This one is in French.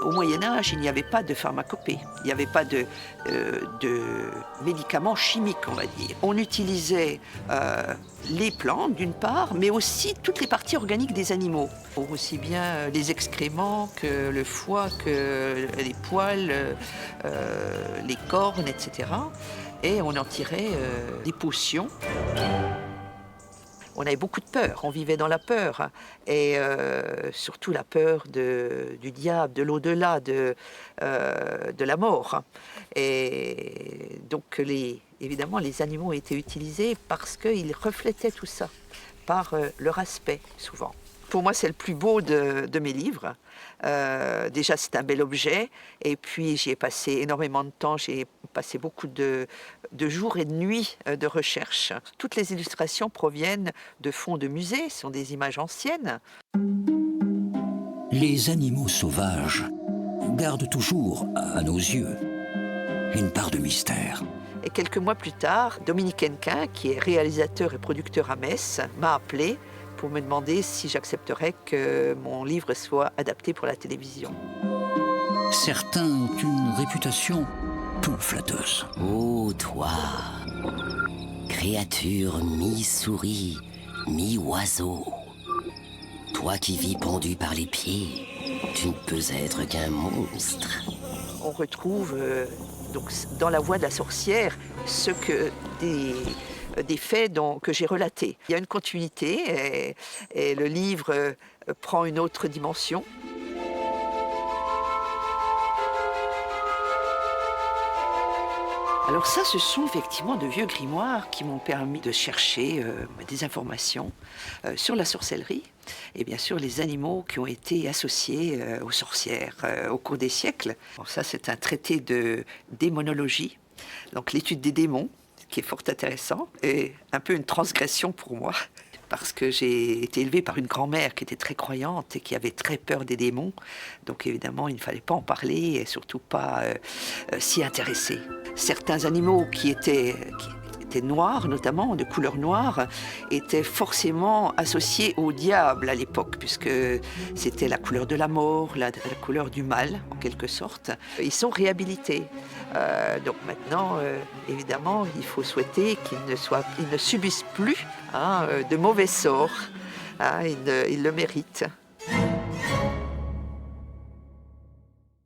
Au Moyen-Âge, il n'y avait pas de pharmacopée, il n'y avait pas de médicaments chimiques, on va dire. On utilisait les plantes, d'une part, mais aussi toutes les parties organiques des animaux. Aussi bien les excréments que le foie, que les poils, les cornes, etc. Et on en tirait des potions. On avait beaucoup de peur, on vivait dans la peur, hein. Et surtout la peur du diable, de l'au-delà, de la mort, hein. Et donc évidemment les animaux étaient utilisés parce qu'ils reflétaient tout ça, par leur aspect souvent. Pour moi, c'est le plus beau de mes livres. Déjà, c'est un bel objet. Et puis, j'y ai passé énormément de temps. J'ai passé beaucoup de jours et de nuits de recherche. Toutes les illustrations proviennent de fonds de musée, ce sont des images anciennes. Les animaux sauvages gardent toujours, à nos yeux, une part de mystère. Et quelques mois plus tard, Dominique Hennequin, qui est réalisateur et producteur à Metz, m'a appelé pour me demander si j'accepterais que mon livre soit adapté pour la télévision. Certains ont une réputation peu flatteuse. Oh, toi, créature mi-souris, mi-oiseau, toi qui vis pendu par les pieds, tu ne peux être qu'un monstre. On retrouve donc, dans La Voix de la sorcière ce que des faits que j'ai relatés. Il y a une continuité et le livre prend une autre dimension. Alors ça, ce sont effectivement de vieux grimoires qui m'ont permis de chercher des informations sur la sorcellerie et bien sûr les animaux qui ont été associés aux sorcières au cours des siècles. Bon, ça, c'est un traité de démonologie, donc l'étude des démons, qui est fort intéressant et un peu une transgression pour moi. Parce que j'ai été élevée par une grand-mère qui était très croyante et qui avait très peur des démons. Donc évidemment, il ne fallait pas en parler et surtout pas s'y intéresser. Certains animaux qui étaient noirs, notamment de couleur noire, étaient forcément associés au diable à l'époque, puisque c'était la couleur de la mort, la couleur du mal, en quelque sorte. Ils sont réhabilités. Donc maintenant, évidemment, il faut souhaiter qu'ils ne subissent plus de mauvais sorts. Ils le méritent.